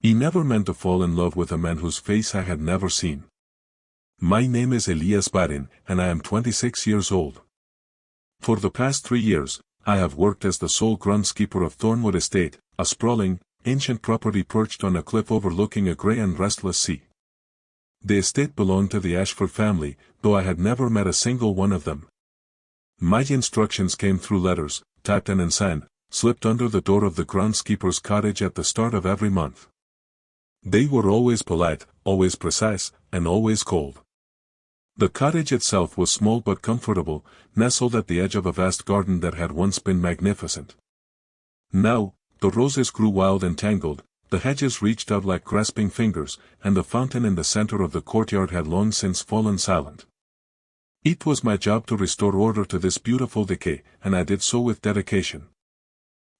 He never meant to fall in love with a man whose face I had never seen. My name is Elias and I am 26 years old. For the past 3 years, I have worked as the sole groundskeeper of Thornwood Estate, a sprawling, ancient property perched on a cliff overlooking a grey and restless sea. The estate belonged to the Ashford family, though I had never met a single one of them. My instructions came through letters, typed and signed, slipped under the door of the groundskeeper's cottage at the start of every month. They were always polite, always precise, and always cold. The cottage itself was small but comfortable, nestled at the edge of a vast garden that had once been magnificent. Now, the roses grew wild and tangled, the hedges reached out like grasping fingers, and the fountain in the center of the courtyard had long since fallen silent. It was my job to restore order to this beautiful decay, and I did so with dedication.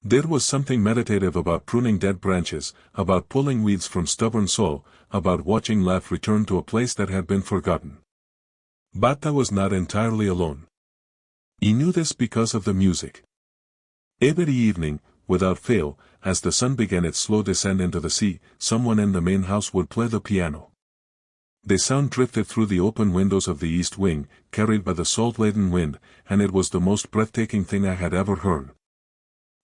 There was something meditative about pruning dead branches, about pulling weeds from stubborn soil, about watching life return to a place that had been forgotten. But I was not entirely alone. I knew this because of the music. Every evening, without fail, as the sun began its slow descent into the sea, someone in the main house would play the piano. The sound drifted through the open windows of the east wing, carried by the salt-laden wind, and it was the most breathtaking thing I had ever heard.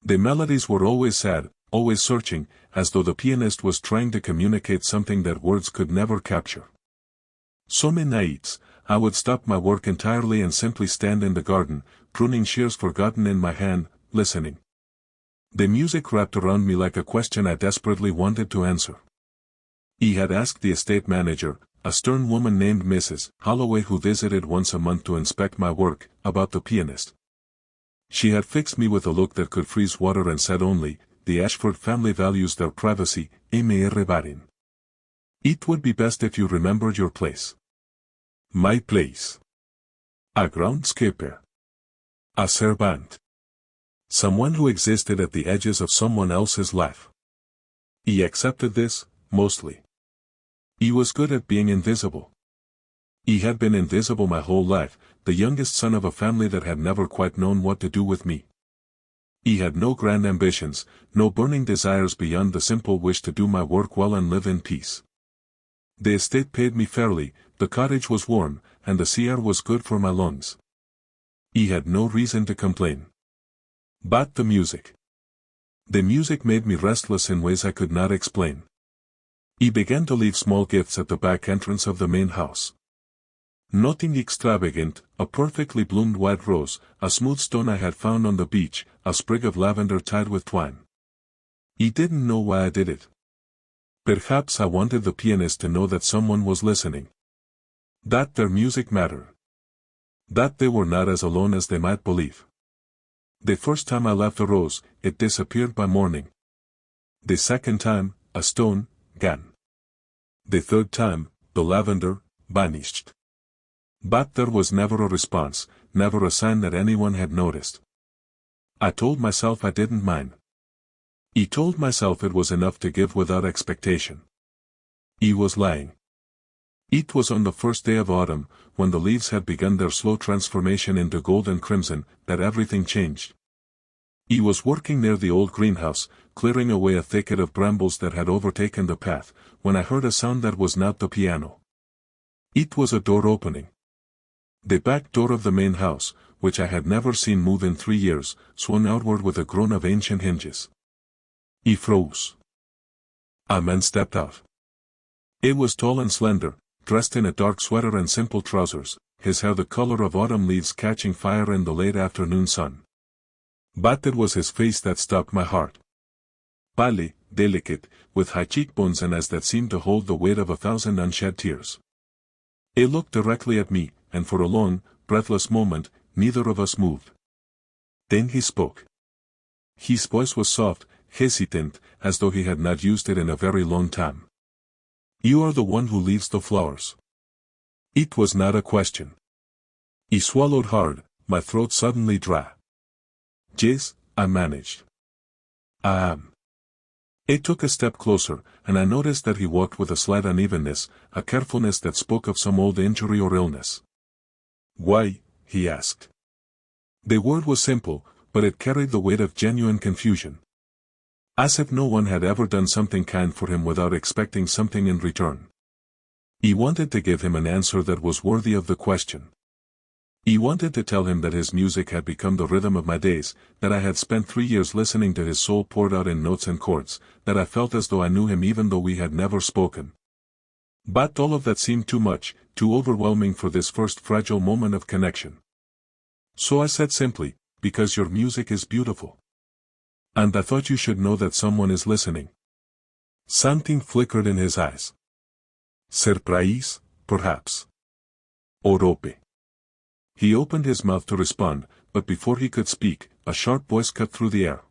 The melodies were always sad, always searching, as though the pianist was trying to communicate something that words could never capture. Some nights, I would stop my work entirely and simply stand in the garden, pruning shears forgotten in my hand, listening. The music wrapped around me like a question I desperately wanted to answer. He had asked the estate manager, a stern woman named Mrs. Holloway who visited once a month to inspect my work, about the pianist. She had fixed me with a look that could freeze water and said only, "The Ashford family values their privacy, Mr. Barin. It would be best if you remembered your place." My place. A groundskeeper. A servant. Someone who existed at the edges of someone else's life. He accepted this, mostly. He was good at being invisible. He had been invisible my whole life, the youngest son of a family that had never quite known what to do with me. He had no grand ambitions, no burning desires beyond the simple wish to do my work well and live in peace. The estate paid me fairly, the cottage was warm, and the sea air was good for my lungs. He had no reason to complain. But the music. The music made me restless in ways I could not explain. He began to leave small gifts at the back entrance of the main house. Nothing extravagant, a perfectly bloomed white rose, a smooth stone I had found on the beach, a sprig of lavender tied with twine. He didn't know why I did it. Perhaps I wanted the pianist to know that someone was listening. That their music mattered. That they were not as alone as they might believe. The first time I left a rose, it disappeared by morning. The second time, a stone, gone. The third time, the lavender, vanished. But there was never a response, never a sign that anyone had noticed. I told myself I didn't mind. I told myself it was enough to give without expectation. I was lying. It was on the first day of autumn, when the leaves had begun their slow transformation into gold and crimson, that everything changed. I was working near the old greenhouse, clearing away a thicket of brambles that had overtaken the path, when I heard a sound that was not the piano. It was a door opening. The back door of the main house, which I had never seen move in 3 years, swung outward with a groan of ancient hinges. I froze. A man stepped out. It was tall and slender, dressed in a dark sweater and simple trousers, his hair the color of autumn leaves catching fire in the late afternoon sun. But it was his face that stopped my heart. Pale, delicate, with high cheekbones and eyes that seemed to hold the weight of 1,000 unshed tears. He looked directly at me, and for a long, breathless moment, neither of us moved. Then he spoke. His voice was soft, hesitant, as though he had not used it in a very long time. "You are the one who leaves the flowers." It was not a question. He swallowed hard, my throat suddenly dry. "Yes," I managed. "I am." He took a step closer, and I noticed that he walked with a slight unevenness, a carefulness that spoke of some old injury or illness. "Why?" he asked. The word was simple, but it carried the weight of genuine confusion. As if no one had ever done something kind for him without expecting something in return. He wanted to give him an answer that was worthy of the question. He wanted to tell him that his music had become the rhythm of my days, that I had spent 3 years listening to his soul poured out in notes and chords, that I felt as though I knew him even though we had never spoken. But all of that seemed too much, too overwhelming for this first fragile moment of connection. So I said simply, because your music is beautiful. And I thought you should know that someone is listening. Something flickered in his eyes. Surprise, perhaps. Or hope. He opened his mouth to respond, but before he could speak, a sharp voice cut through the air.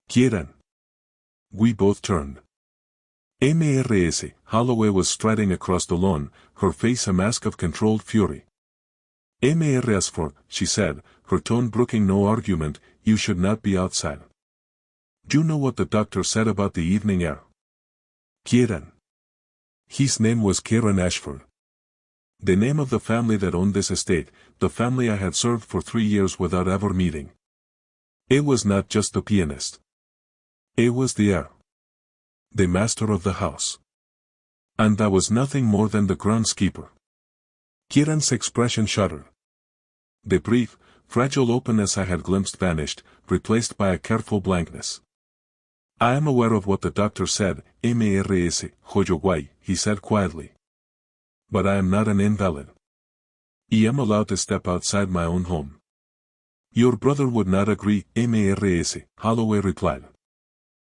Kieran. We both turned. Mrs. Holloway was striding across the lawn, her face a mask of controlled fury. Mrs. she said, her tone brooking no argument, you should not be outside. Do you know what the doctor said about the evening air? Kieran. His name was Kieran Ashford. The name of the family that owned this estate, the family I had served for 3 years without ever meeting. It was not just the pianist. It was the heir. The master of the house. And I was nothing more than the groundskeeper. Kieran's expression shuddered. The brief, fragile openness I had glimpsed vanished, replaced by a careful blankness. I am aware of what the doctor said, Mrs. Holloway, he said quietly. But I am not an invalid. I am allowed to step outside my own home. Your brother would not agree, Mrs. Holloway replied.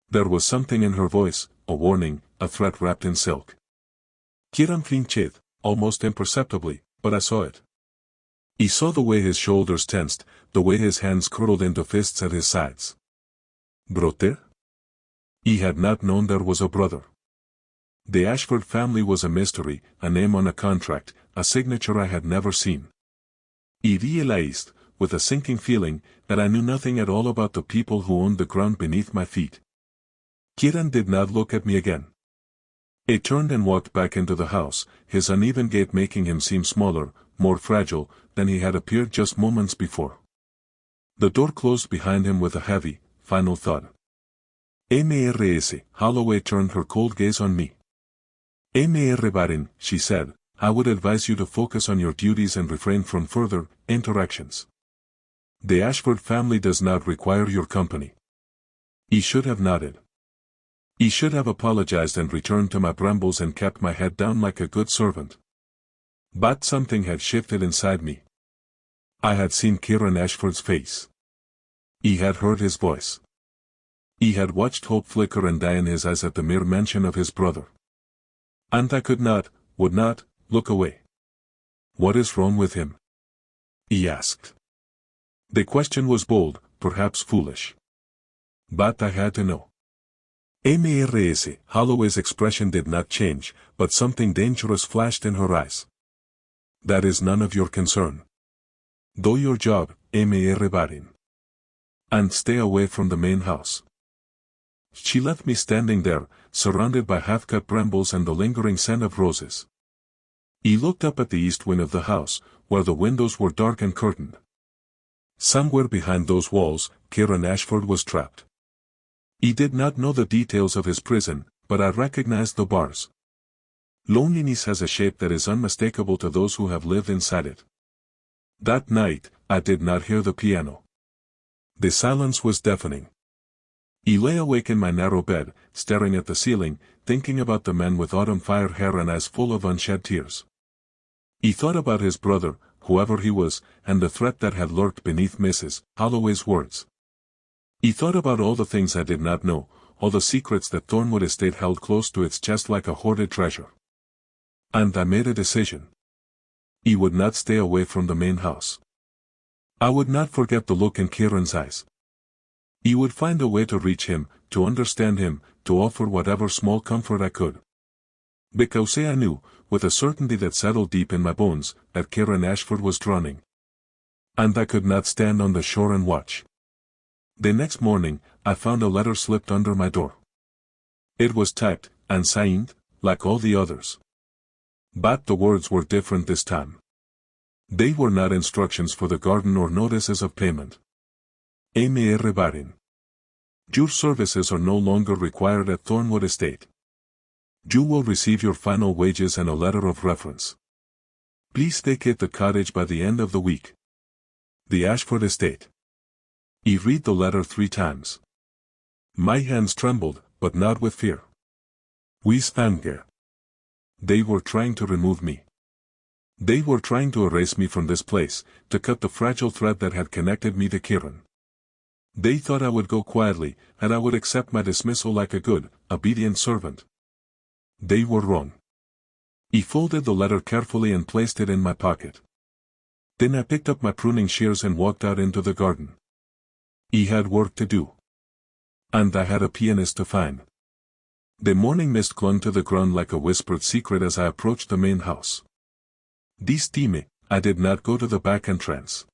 There was something in her voice, a warning, a threat wrapped in silk. Kieran flinched, almost imperceptibly, but I saw it. He saw the way his shoulders tensed, the way his hands curled into fists at his sides. Brother? He had not known there was a brother. The Ashford family was a mystery, a name on a contract, a signature I had never seen. I realized, with a sinking feeling, that I knew nothing at all about the people who owned the ground beneath my feet. Kieran did not look at me again. He turned and walked back into the house, his uneven gait making him seem smaller, more fragile, than he had appeared just moments before. The door closed behind him with a heavy, final thud. Mrs. Holloway turned her cold gaze on me. Mrs. Barron, she said, I would advise you to focus on your duties and refrain from further interactions. The Ashford family does not require your company. He should have nodded. He should have apologized and returned to my brambles and kept my head down like a good servant. But something had shifted inside me. I had seen Kieran Ashford's face. He had heard his voice. He had watched hope flicker and die in his eyes at the mere mention of his brother. And I could not, would not, look away. What is wrong with him? He asked. The question was bold, perhaps foolish. But I had to know. Mrs. Holloway's expression did not change, but something dangerous flashed in her eyes. That is none of your concern. Do your job, Mrs. Barron. And stay away from the main house. She left me standing there, surrounded by half-cut brambles and the lingering scent of roses. He looked up at the east wing of the house, where the windows were dark and curtained. Somewhere behind those walls, Kieran Ashford was trapped. He did not know the details of his prison, but I recognized the bars. Loneliness has a shape that is unmistakable to those who have lived inside it. That night, I did not hear the piano. The silence was deafening. He lay awake in my narrow bed, staring at the ceiling, thinking about the man with autumn fire hair and eyes full of unshed tears. He thought about his brother, whoever he was, and the threat that had lurked beneath Mrs. Holloway's words. He thought about all the things I did not know, all the secrets that Thornwood Estate held close to its chest like a hoarded treasure. And I made a decision. He would not stay away from the main house. I would not forget the look in Kieran's eyes. He would find a way to reach him, to understand him, to offer whatever small comfort I could. Because I knew, with a certainty that settled deep in my bones, that Kieran Ashford was drowning. And I could not stand on the shore and watch. The next morning, I found a letter slipped under my door. It was typed, and signed, like all the others. But the words were different this time. They were not instructions for the garden or notices of payment. Mrs. Barron. Your services are no longer required at Thornwood Estate. You will receive your final wages and a letter of reference. Please vacate the cottage by the end of the week. The Ashford Estate. I read the letter 3 times. My hands trembled, but not with fear. We stand there. They were trying to remove me. They were trying to erase me from this place, to cut the fragile thread that had connected me to Kieran. They thought I would go quietly, and I would accept my dismissal like a good, obedient servant. They were wrong. I folded the letter carefully and placed it in my pocket. Then I picked up my pruning shears and walked out into the garden. I had work to do. And I had a pianist to find. The morning mist clung to the ground like a whispered secret as I approached the main house. This time, I did not go to the back entrance.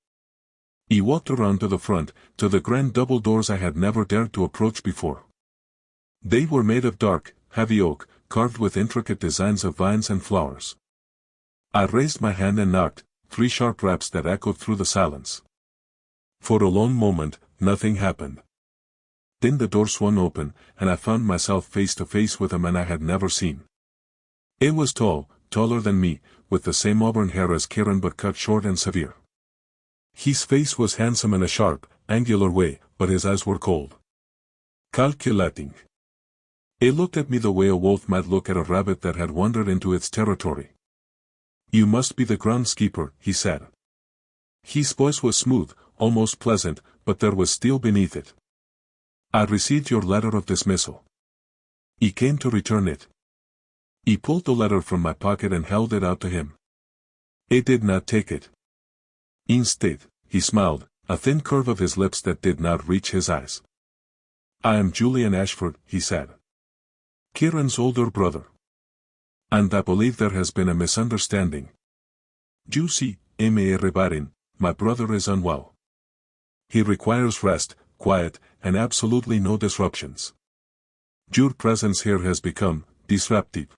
I walked around to the front, to the grand double doors I had never dared to approach before. They were made of dark, heavy oak, carved with intricate designs of vines and flowers. I raised my hand and knocked, 3 sharp raps that echoed through the silence. For a long moment, nothing happened. Then the door swung open, and I found myself face to face with a man I had never seen. It was tall, taller than me, with the same auburn hair as Kieran but cut short and severe. His face was handsome in a sharp, angular way, but his eyes were cold. Calculating. It looked at me the way a wolf might look at a rabbit that had wandered into its territory. You must be the groundskeeper, he said. His voice was smooth, almost pleasant, but there was steel beneath it. I received your letter of dismissal. He came to return it. He pulled the letter from my pocket and held it out to him. He did not take it. Instead, he smiled, a thin curve of his lips that did not reach his eyes. I am Julian Ashford, he said. Kieran's older brother. And I believe there has been a misunderstanding. You see, Mr. Barin, my brother is unwell. He requires rest, quiet, and absolutely no disruptions. Your presence here has become disruptive.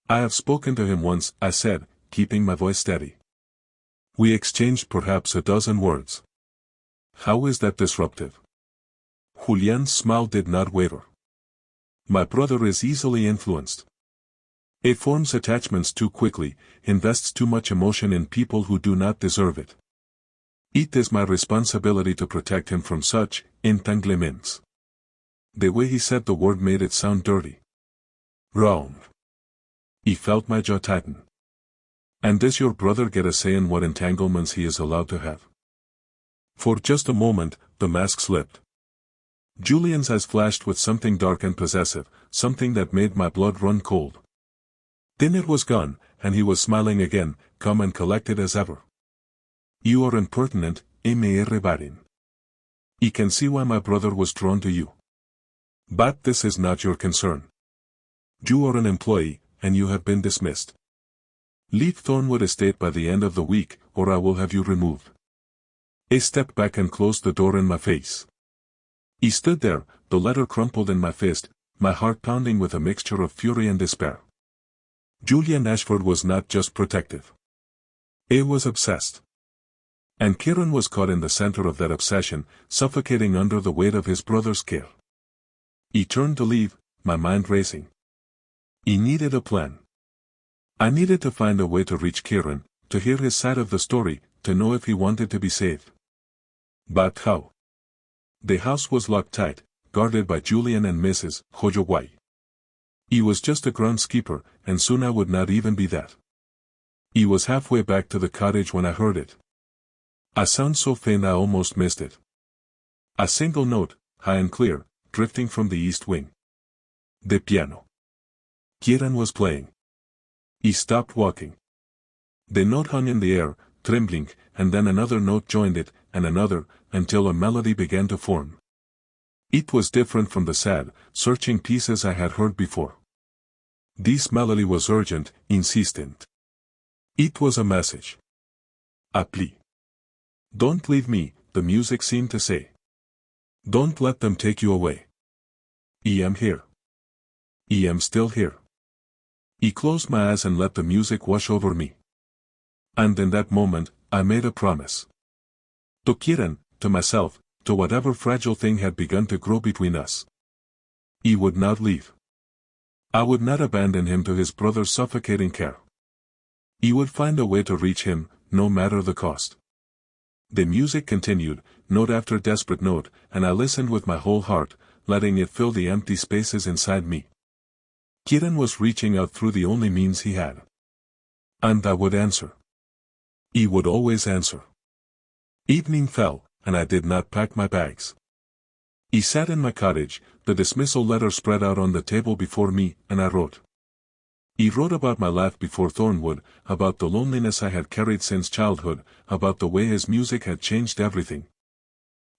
I have spoken to him once, I said, keeping my voice steady. We exchanged perhaps a dozen words. How is that disruptive? Julian's smile did not waver. My brother is easily influenced. He forms attachments too quickly, invests too much emotion in people who do not deserve it. It is my responsibility to protect him from such entanglements. The way he said the word made it sound dirty. Wrong. He felt my jaw tighten. And does your brother get a say in what entanglements he is allowed to have? For just a moment, the mask slipped. Julian's eyes flashed with something dark and possessive, something that made my blood run cold. Then it was gone, and he was smiling again, calm and collected as ever. You are impertinent, Mr. Barin. I can see why my brother was drawn to you. But this is not your concern. You are an employee, and you have been dismissed. Leave Thornwood Estate by the end of the week, or I will have you removed. He stepped back and closed the door in my face. He stood there, the letter crumpled in my fist, my heart pounding with a mixture of fury and despair. Julian Ashford was not just protective. He was obsessed. And Kieran was caught in the center of that obsession, suffocating under the weight of his brother's care. He turned to leave, my mind racing. He needed a plan. I needed to find a way to reach Kieran, to hear his side of the story, to know if he wanted to be saved. But how? The house was locked tight, guarded by Julian and Mrs. Hojawai. He was just a groundskeeper, and soon I would not even be that. He was halfway back to the cottage when I heard it. A sound so faint I almost missed it. A single note, high and clear, drifting from the east wing. The piano. Kieran was playing. He stopped walking. The note hung in the air, trembling, and then another note joined it, and another, until a melody began to form. It was different from the sad, searching pieces I had heard before. This melody was urgent, insistent. It was a message. A plea. Don't leave me, the music seemed to say. Don't let them take you away. I am here. I am still here. I closed my eyes and let the music wash over me. And in that moment, I made a promise. To Kieran, to myself, to whatever fragile thing had begun to grow between us. He would not leave. I would not abandon him to his brother's suffocating care. He would find a way to reach him, no matter the cost. The music continued, note after desperate note, and I listened with my whole heart, letting it fill the empty spaces inside me. Kieran was reaching out through the only means he had. And I would answer. He would always answer. Evening fell, and I did not pack my bags. He sat in my cottage, the dismissal letter spread out on the table before me, and I wrote. He wrote about my life before Thornwood, about the loneliness I had carried since childhood, about the way his music had changed everything.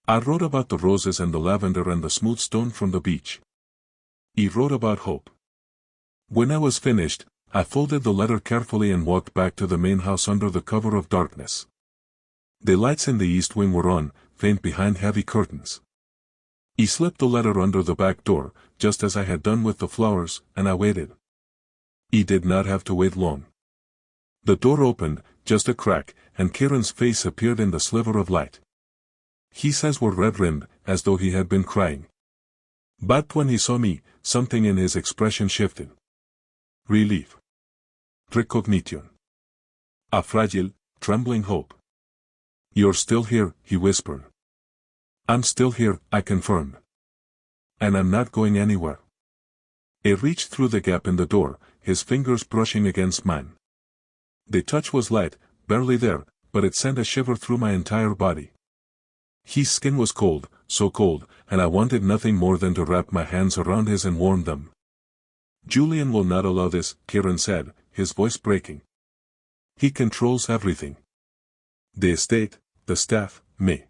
I wrote about the roses and the lavender and the smooth stone from the beach. He wrote about hope. When I was finished, I folded the letter carefully and walked back to the main house under the cover of darkness. The lights in the east wing were on, faint behind heavy curtains. He slipped the letter under the back door, just as I had done with the flowers, and I waited. He did not have to wait long. The door opened, just a crack, and Kieran's face appeared in the sliver of light. His eyes were red-rimmed, as though he had been crying. But when he saw me, something in his expression shifted. Relief. Recognition. A fragile, trembling hope. You're still here, he whispered. I'm still here, I confirmed. And I'm not going anywhere. He reached through the gap in the door, his fingers brushing against mine. The touch was light, barely there, but it sent a shiver through my entire body. His skin was cold, so cold, and I wanted nothing more than to wrap my hands around his and warm them. Julian will not allow this, Kieran said, his voice breaking. He controls everything. The estate, the staff, me.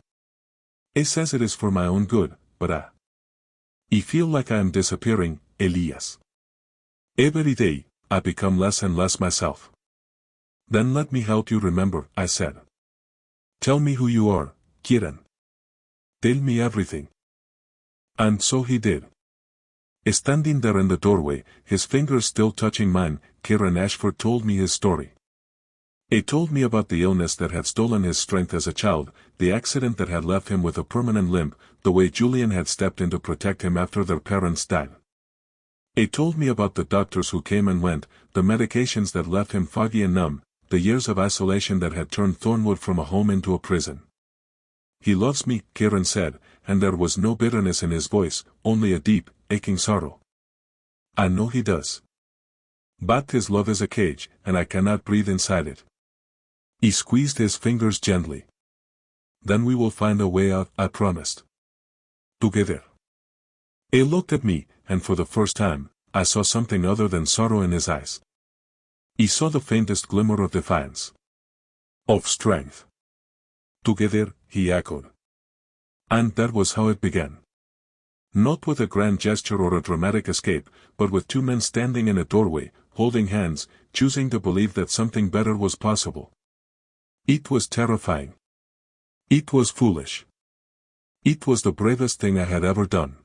He says it is for my own good, but I feel like I am disappearing, Elias. Every day, I become less and less myself. Then let me help you remember, I said. Tell me who you are, Kieran. Tell me everything. And so he did. Standing there in the doorway, his fingers still touching mine, Kieran Ashford told me his story. He told me about the illness that had stolen his strength as a child, the accident that had left him with a permanent limp, the way Julian had stepped in to protect him after their parents died. He told me about the doctors who came and went, the medications that left him foggy and numb, the years of isolation that had turned Thornwood from a home into a prison. He loves me, Kieran said, and there was no bitterness in his voice, only a deep, aching sorrow. I know he does. But his love is a cage, and I cannot breathe inside it. He squeezed his fingers gently. Then we will find a way out, I promised. Together. He looked at me, and for the first time, I saw something other than sorrow in his eyes. He saw the faintest glimmer of defiance. Of strength. Together, he echoed. And that was how it began. Not with a grand gesture or a dramatic escape, but with two men standing in a doorway, holding hands, choosing to believe that something better was possible. It was terrifying. It was foolish. It was the bravest thing I had ever done.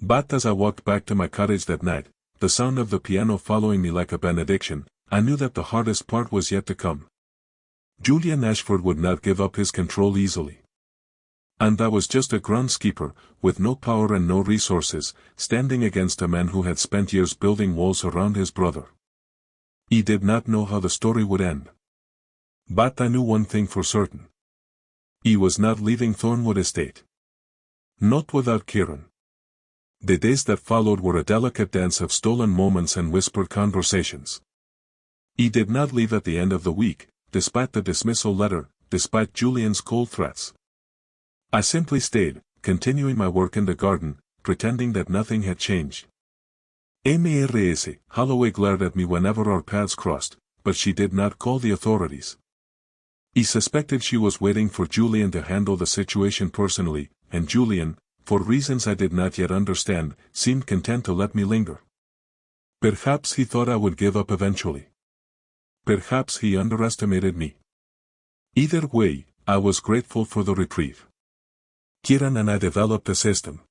But as I walked back to my cottage that night, the sound of the piano following me like a benediction, I knew that the hardest part was yet to come. Julian Ashford would not give up his control easily. And I was just a groundskeeper, with no power and no resources, standing against a man who had spent years building walls around his brother. He did not know how the story would end. But I knew one thing for certain. He was not leaving Thornwood Estate. Not without Kieran. The days that followed were a delicate dance of stolen moments and whispered conversations. He did not leave at the end of the week, despite the dismissal letter, despite Julian's cold threats. I simply stayed, continuing my work in the garden, pretending that nothing had changed. Mrs. Holloway glared at me whenever our paths crossed, but she did not call the authorities. He suspected she was waiting for Julian to handle the situation personally, and Julian, for reasons I did not yet understand, seemed content to let me linger. Perhaps he thought I would give up eventually. Perhaps he underestimated me. Either way, I was grateful for the reprieve. Kieran and I developed a system.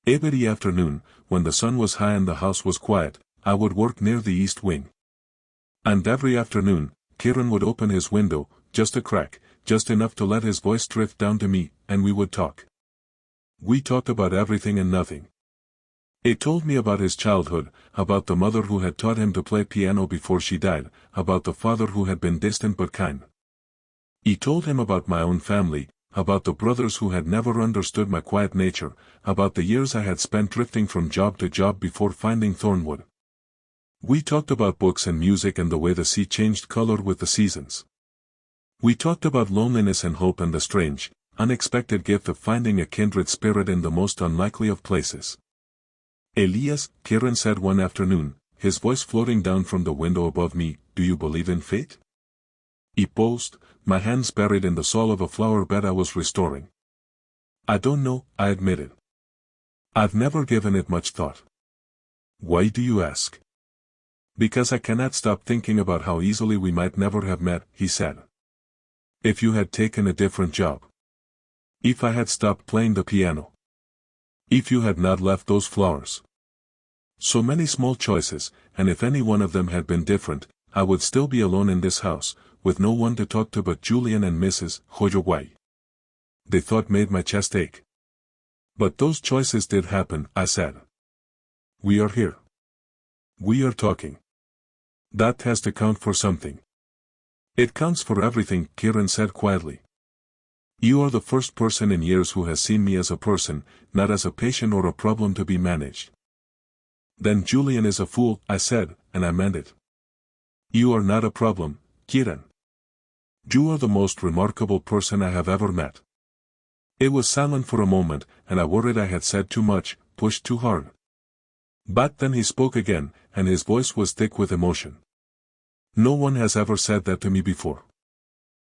Every afternoon, when the sun was high and the house was quiet, I would work near the east wing. And every afternoon, Kieran would open his window, just a crack, just enough to let his voice drift down to me, and we would talk. We talked about everything and nothing. He told me about his childhood, about the mother who had taught him to play piano before she died, about the father who had been distant but kind. He told him about my own family, about the brothers who had never understood my quiet nature, about the years I had spent drifting from job to job before finding Thornwood. We talked about books and music and the way the sea changed color with the seasons. We talked about loneliness and hope and the strange, unexpected gift of finding a kindred spirit in the most unlikely of places. Elias, Kieran said one afternoon, his voice floating down from the window above me, do you believe in fate? He paused, my hands buried in the soil of a flower bed I was restoring. I don't know, I admitted. I've never given it much thought. Why do you ask? Because I cannot stop thinking about how easily we might never have met, he said. If you had taken a different job. If I had stopped playing the piano. If you had not left those flowers. So many small choices, and if any one of them had been different, I would still be alone in this house, with no one to talk to but Julian and Mrs. Hoyoway. The thought made my chest ache. But those choices did happen, I said. We are here. We are talking. That has to count for something. It counts for everything, Kieran said quietly. You are the first person in years who has seen me as a person, not as a patient or a problem to be managed. Then Julian is a fool, I said, and I meant it. You are not a problem, Kieran. You are the most remarkable person I have ever met. It was silent for a moment, and I worried I had said too much, pushed too hard. But then he spoke again, and his voice was thick with emotion. No one has ever said that to me before.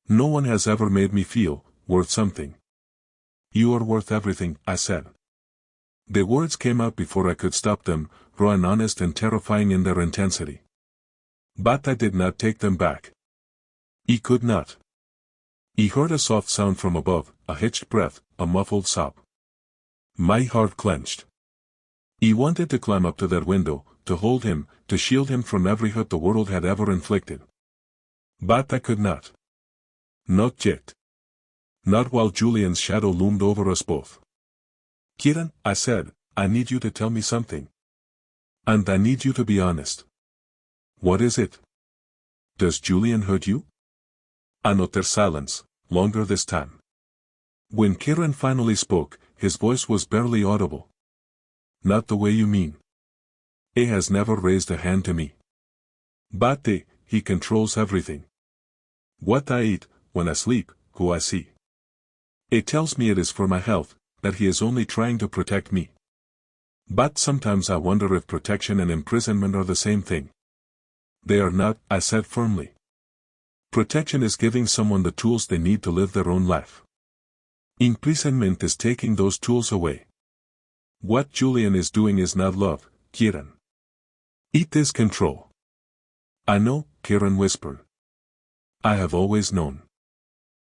No one has ever made me feel worth something. You are worth everything, I said. The words came out before I could stop them, raw and honest and terrifying in their intensity. But I did not take them back. He could not. He heard a soft sound from above, a hitched breath, a muffled sob. My heart clenched. He wanted to climb up to that window, to hold him, to shield him from every hurt the world had ever inflicted. But I could not. Not yet. Not while Julian's shadow loomed over us both. Kieran, I said, I need you to tell me something. And I need you to be honest. What is it? Does Julian hurt you? Another silence, longer this time. When Kieran finally spoke, his voice was barely audible. Not the way you mean. He has never raised a hand to me. But he controls everything. What I eat, when I sleep, who I see. It tells me it is for my health, that he is only trying to protect me. But sometimes I wonder if protection and imprisonment are the same thing. They are not, I said firmly. Protection is giving someone the tools they need to live their own life. Imprisonment is taking those tools away. What Julian is doing is not love, Kieran. It is control. I know, Kieran whispered. I have always known.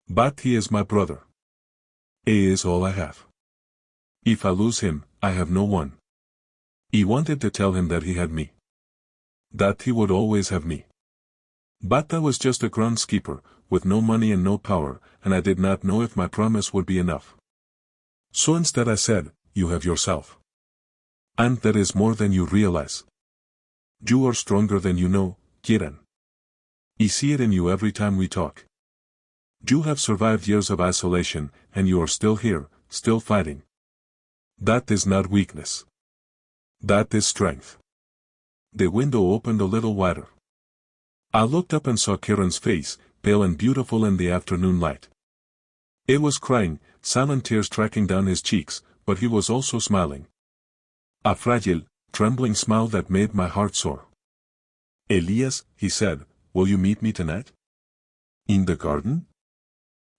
But he is my brother. He is all I have. If I lose him, I have no one. He wanted to tell him that he had me. That he would always have me. But I was just a groundskeeper, with no money and no power, and I did not know if my promise would be enough. So instead I said, you have yourself. And that is more than you realize. You are stronger than you know, Kieran. I see it in you every time we talk. You have survived years of isolation, and you are still here, still fighting. That is not weakness. That is strength. The window opened a little wider. I looked up and saw Kieran's face, pale and beautiful in the afternoon light. It was crying, silent tears tracking down his cheeks, but he was also smiling. A fragile, trembling smile that made my heart soar. Elias, he said, will you meet me tonight? In the garden?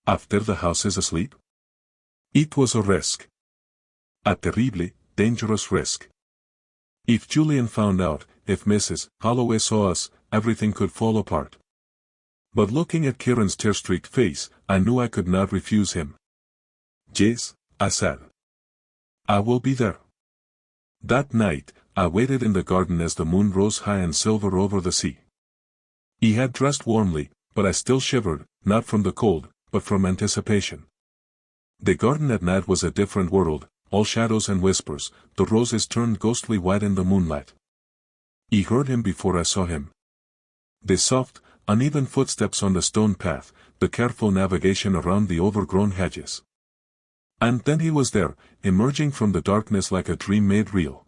After the house is asleep? It was a risk. A terribly, dangerous risk. If Julian found out, if Mrs. Holloway saw us, everything could fall apart. But looking at Kieran's tear-streaked face, I knew I could not refuse him. Yes, I said. I will be there. That night, I waited in the garden as the moon rose high and silver over the sea. He had dressed warmly, but I still shivered, not from the cold, but from anticipation. The garden at night was a different world, all shadows and whispers, the roses turned ghostly white in the moonlight. I heard him before I saw him. The soft, uneven footsteps on the stone path, the careful navigation around the overgrown hedges. And then he was there, emerging from the darkness like a dream made real.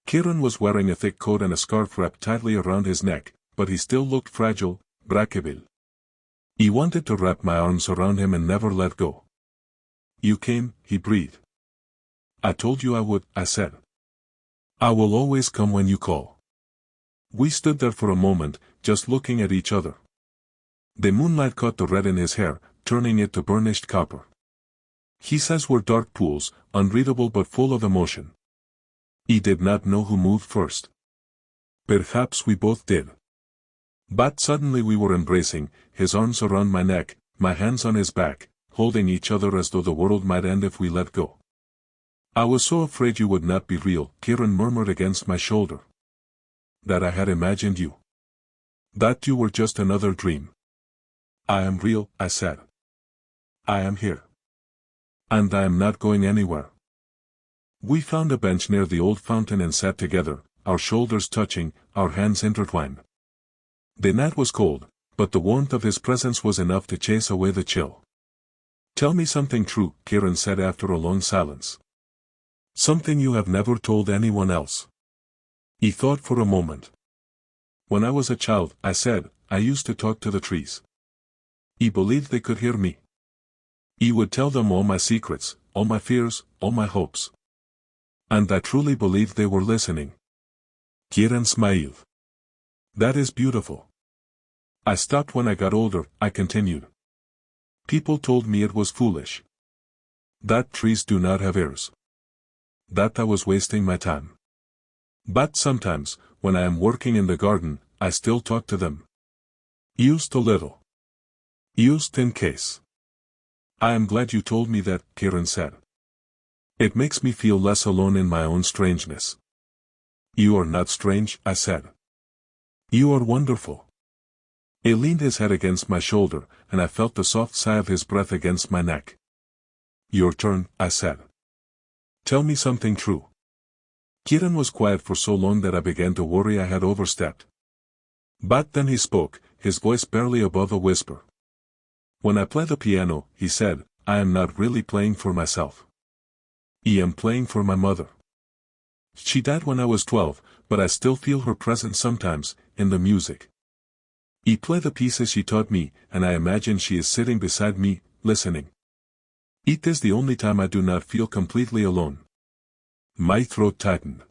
Kieran was wearing a thick coat and a scarf wrapped tightly around his neck, but he still looked fragile, breakable. I wanted to wrap my arms around him and never let go. "You came," he breathed. "I told you I would," I said. "I will always come when you call." We stood there for a moment, just looking at each other. The moonlight caught the red in his hair, turning it to burnished copper. His eyes were dark pools, unreadable but full of emotion. I did not know who moved first. Perhaps we both did. But suddenly we were embracing, his arms around my neck, my hands on his back, holding each other as though the world might end if we let go. "I was so afraid you would not be real," Kieran murmured against my shoulder. "That I had imagined you. That you were just another dream." "I am real," I said. "I am here. And I am not going anywhere." We found a bench near the old fountain and sat together, our shoulders touching, our hands intertwined. The night was cold, but the warmth of his presence was enough to chase away the chill. "Tell me something true," Kieran said after a long silence. "Something you have never told anyone else." He thought for a moment. "When I was a child," I said, "I used to talk to the trees. I believed they could hear me. I would tell them all my secrets, all my fears, all my hopes. And I truly believed they were listening." Kieran smiled. "That is beautiful." "I stopped when I got older," I continued. "People told me it was foolish. That trees do not have ears. That I was wasting my time. But sometimes, when I am working in the garden, I still talk to them. Used a little. Used in case." "I am glad you told me that," Kieran said. "It makes me feel less alone in my own strangeness." "You are not strange," I said. "You are wonderful." He leaned his head against my shoulder, and I felt the soft sigh of his breath against my neck. "Your turn," I said. "Tell me something true." Kieran was quiet for so long that I began to worry I had overstepped. But then he spoke, his voice barely above a whisper. "When I play the piano," he said, "I am not really playing for myself. I am playing for my mother. She died when I was 12, but I still feel her presence sometimes, in the music. I play the pieces she taught me, and I imagine she is sitting beside me, listening. It is the only time I do not feel completely alone." My throat tightened.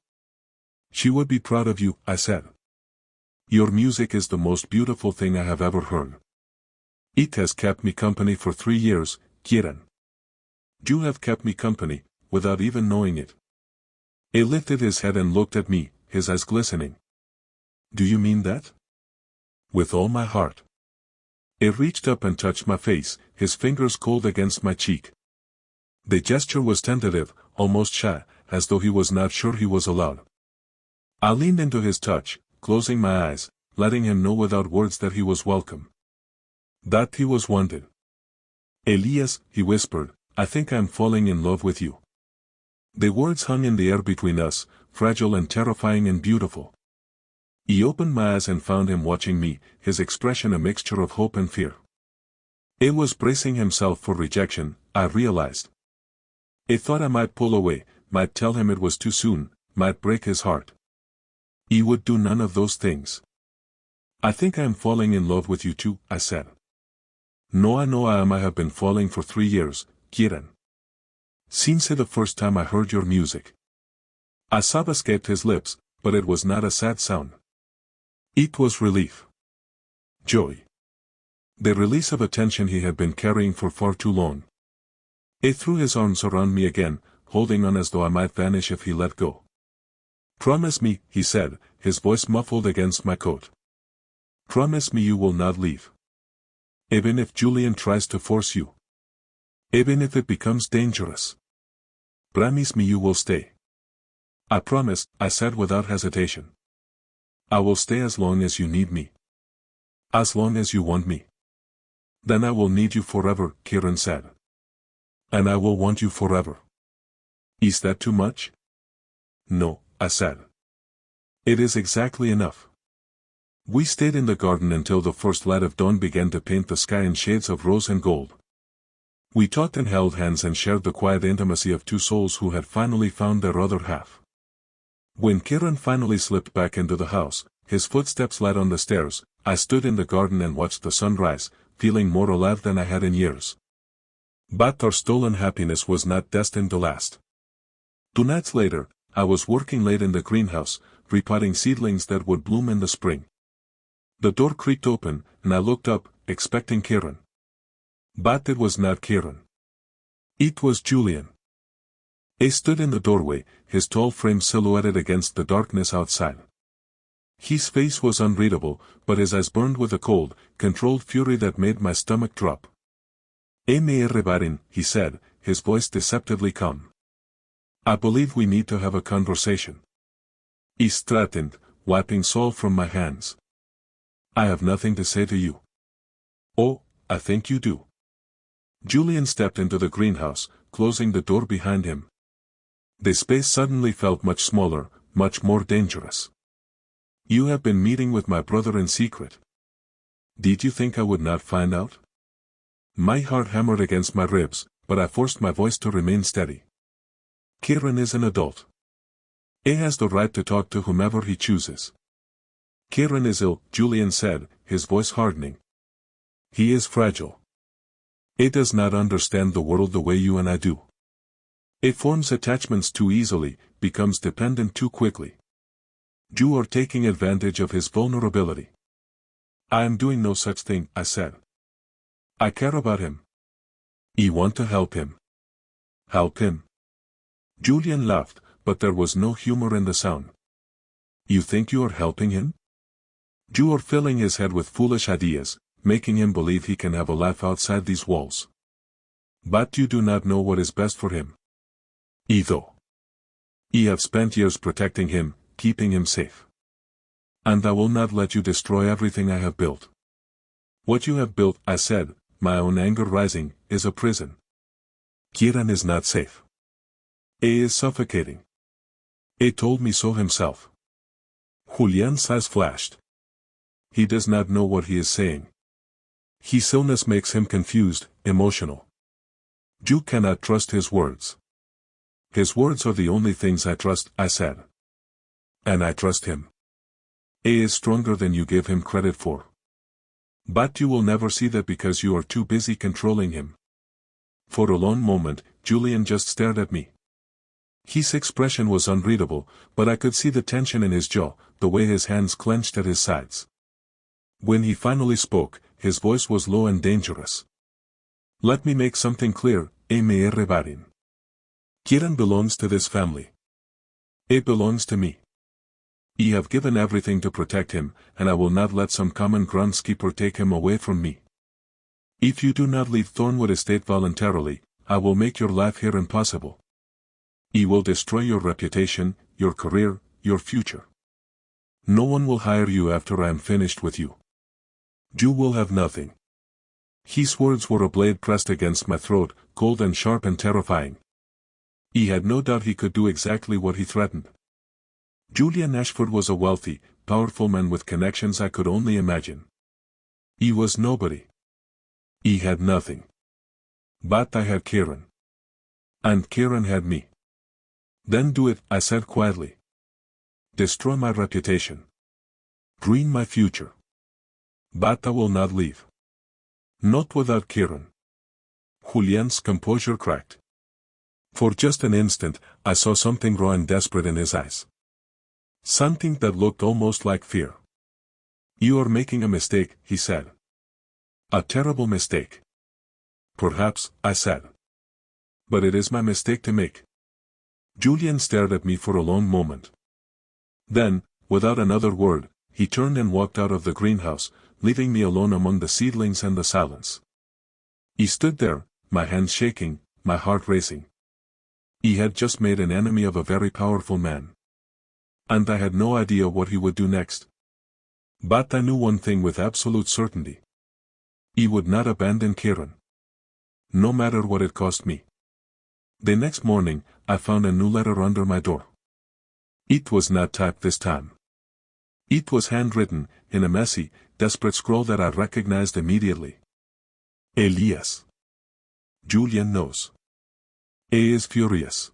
"She would be proud of you," I said. "Your music is the most beautiful thing I have ever heard. It has kept me company for 3 years, Kieran. You have kept me company, without even knowing it." He lifted his head and looked at me, his eyes glistening. "Do you mean that?" "With all my heart." He reached up and touched my face, his fingers cold against my cheek. The gesture was tentative, almost shy, as though he was not sure he was allowed. I leaned into his touch, closing my eyes, letting him know without words that he was welcome. That he was wanted. "Elias," he whispered, "I think I am falling in love with you." The words hung in the air between us, fragile and terrifying and beautiful. He opened my eyes and found him watching me, his expression a mixture of hope and fear. He was bracing himself for rejection, I realized. He thought I might pull away, might tell him it was too soon, might break his heart. He would do none of those things. "I think I am falling in love with you too," I said. "No, I know I am. I have been falling for 3 years, Kieran. Since the first time I heard your music." A sob escaped his lips, but it was not a sad sound. It was relief. Joy. The release of a tension he had been carrying for far too long. He threw his arms around me again, holding on as though I might vanish if he let go. "Promise me," he said, his voice muffled against my coat. "Promise me you will not leave. Even if Julian tries to force you. Even if it becomes dangerous. Promise me you will stay." "I promise," I said without hesitation. "I will stay as long as you need me. As long as you want me." Then I will need you forever, Kieran said. And I will want you forever. Is that too much? No, I said. It is exactly enough. We stayed in the garden until the first light of dawn began to paint the sky in shades of rose and gold. We talked and held hands and shared the quiet intimacy of two souls who had finally found their other half. When Kieran finally slipped back into the house, his footsteps light on the stairs, I stood in the garden and watched the sun rise, feeling more alive than I had in years. But our stolen happiness was not destined to last. 2 nights later, I was working late in the greenhouse, repotting seedlings that would bloom in the spring. The door creaked open, and I looked up, expecting Kieran. But it was not Kieran. It was Julian. He stood in the doorway, his tall frame silhouetted against the darkness outside. His face was unreadable, but his eyes burned with a cold, controlled fury that made my stomach drop. Barin, he said, his voice deceptively calm. I believe we need to have a conversation. He threatened, wiping salt from my hands. I have nothing to say to you. Oh, I think you do. Julian stepped into the greenhouse, closing the door behind him. The space suddenly felt much smaller, much more dangerous. You have been meeting with my brother in secret. Did you think I would not find out? My heart hammered against my ribs, but I forced my voice to remain steady. Kieran is an adult. He has the right to talk to whomever he chooses. Kieran is ill, Julian said, his voice hardening. He is fragile. He does not understand the world the way you and I do. He forms attachments too easily, becomes dependent too quickly. You are taking advantage of his vulnerability. I am doing no such thing, I said. I care about him. I want to help him. Help him? Julian laughed, but there was no humor in the sound. You think you are helping him? You are filling his head with foolish ideas, making him believe he can have a life outside these walls. But you do not know what is best for him. Though. I have spent years protecting him, keeping him safe. And I will not let you destroy everything I have built. What you have built, I said, my own anger rising, is a prison. Kieran is not safe. He is suffocating. He told me so himself. Julian's eyes flashed. He does not know what he is saying. His illness makes him confused, emotional. You cannot trust his words. His words are the only things I trust, I said. And I trust him. He is stronger than you give him credit for. But you will never see that because you are too busy controlling him. For a long moment, Julian just stared at me. His expression was unreadable, but I could see the tension in his jaw, the way his hands clenched at his sides. When he finally spoke, his voice was low and dangerous. Let me make something clear, Barin. Kieran belongs to this family. It belongs to me. I have given everything to protect him, and I will not let some common groundskeeper take him away from me. If you do not leave Thornwood Estate voluntarily, I will make your life here impossible. I will destroy your reputation, your career, your future. No one will hire you after I am finished with you. You will have nothing. His words were a blade pressed against my throat, cold and sharp and terrifying. I had no doubt he could do exactly what he threatened. Julian Ashford was a wealthy, powerful man with connections I could only imagine. He was nobody. He had nothing. But I had Kieran. And Kieran had me. Then do it, I said quietly. Destroy my reputation. Ruin my future. But I will not leave. Not without Kieran. Julian's composure cracked. For just an instant, I saw something raw and desperate in his eyes. Something that looked almost like fear. You are making a mistake, he said. A terrible mistake. Perhaps, I said. But it is my mistake to make. Julian stared at me for a long moment. Then, without another word, he turned and walked out of the greenhouse, leaving me alone among the seedlings and the silence. He stood there, my hands shaking, my heart racing. He had just made an enemy of a very powerful man. And I had no idea what he would do next. But I knew one thing with absolute certainty. He would not abandon Kieran. No matter what it cost me. The next morning, I found a new letter under my door. It was not typed this time. It was handwritten, in a messy, desperate scrawl that I recognized immediately. Elias. Julian knows. A is furious.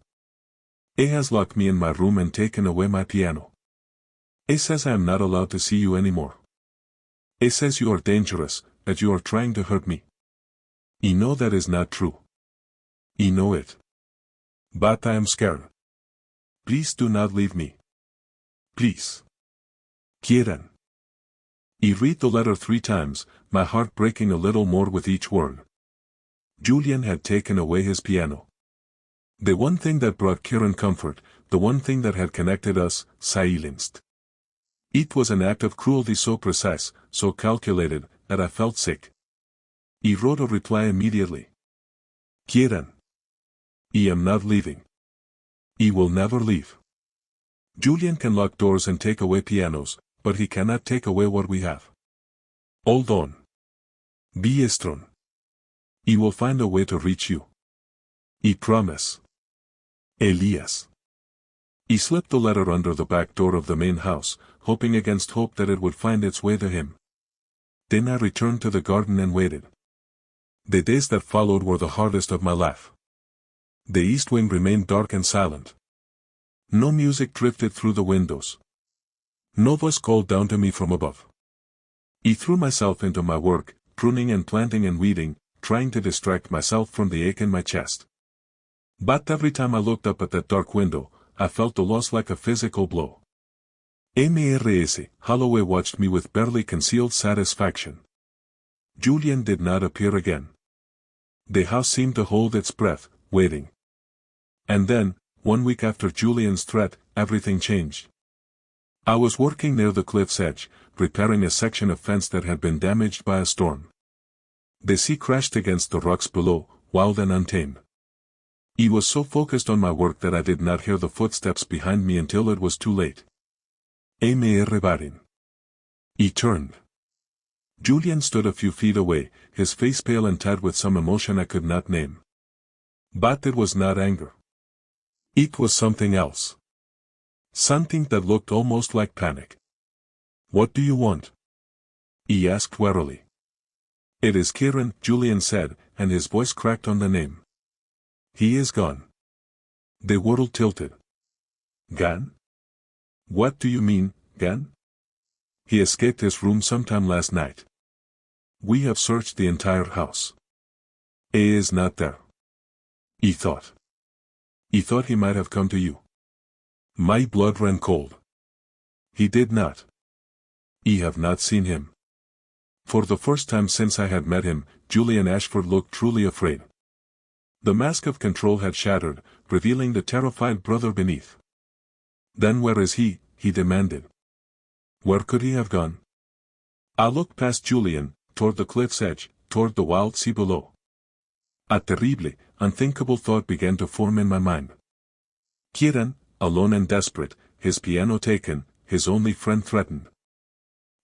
A has locked me in my room and taken away my piano. A says I am not allowed to see you anymore. A says you are dangerous, that you are trying to hurt me. I know that is not true. I know it. But I am scared. Please do not leave me. Please. Kieran. I read the letter 3 times, my heart breaking a little more with each word. Julian had taken away his piano. The one thing that brought Kieran comfort, the one thing that had connected us, silenced. It was an act of cruelty so precise, so calculated, that I felt sick. I wrote a reply immediately. Kieran. I am not leaving. I will never leave. Julian can lock doors and take away pianos, but he cannot take away what we have. Hold on. Be strong. I will find a way to reach you. I promise. Elias. He slipped the letter under the back door of the main house, hoping against hope that it would find its way to him. Then I returned to the garden and waited. The days that followed were the hardest of my life. The east wing remained dark and silent. No music drifted through the windows. No voice called down to me from above. I threw myself into my work, pruning and planting and weeding, trying to distract myself from the ache in my chest. But every time I looked up at that dark window, I felt the loss like a physical blow. MRS. Holloway watched me with barely concealed satisfaction. Julian did not appear again. The house seemed to hold its breath, waiting. And then, 1 week after Julian's threat, everything changed. I was working near the cliff's edge, repairing a section of fence that had been damaged by a storm. The sea crashed against the rocks below, wild and untamed. I was so focused on my work that I did not hear the footsteps behind me until it was too late. Barin. I turned. Julian stood a few feet away, his face pale and tied with some emotion I could not name. But it was not anger. It was something else. Something that looked almost like panic. What do you want? He asked warily. It is Kieran, Julian said, and his voice cracked on the name. He is gone. The world tilted. Gone? What do you mean, gone? He escaped his room sometime last night. We have searched the entire house. A is not there. He thought. He thought he might have come to you. My blood ran cold. He did not. I have not seen him. For the first time since I had met him, Julian Ashford looked truly afraid. The mask of control had shattered, revealing the terrified brother beneath. Then where is he? He demanded. Where could he have gone? I looked past Julian, toward the cliff's edge, toward the wild sea below. A terrible, unthinkable thought began to form in my mind. Kieran, alone and desperate, his piano taken, his only friend threatened.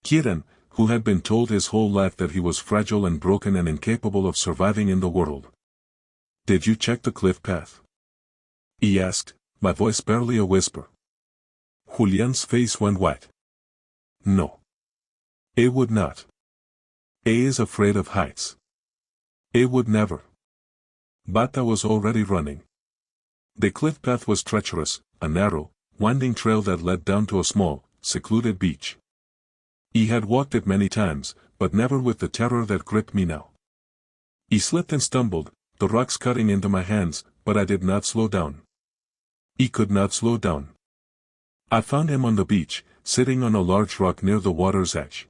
Kieran, who had been told his whole life that he was fragile and broken and incapable of surviving in the world. Did you check the cliff path? He asked, my voice barely a whisper. Julian's face went white. No. A would not. A is afraid of heights. A would never. But I was already running. The cliff path was treacherous, a narrow, winding trail that led down to a small, secluded beach. He had walked it many times, but never with the terror that gripped me now. He slipped and stumbled, the rocks cutting into my hands, but I did not slow down. He could not slow down. I found him on the beach, sitting on a large rock near the water's edge.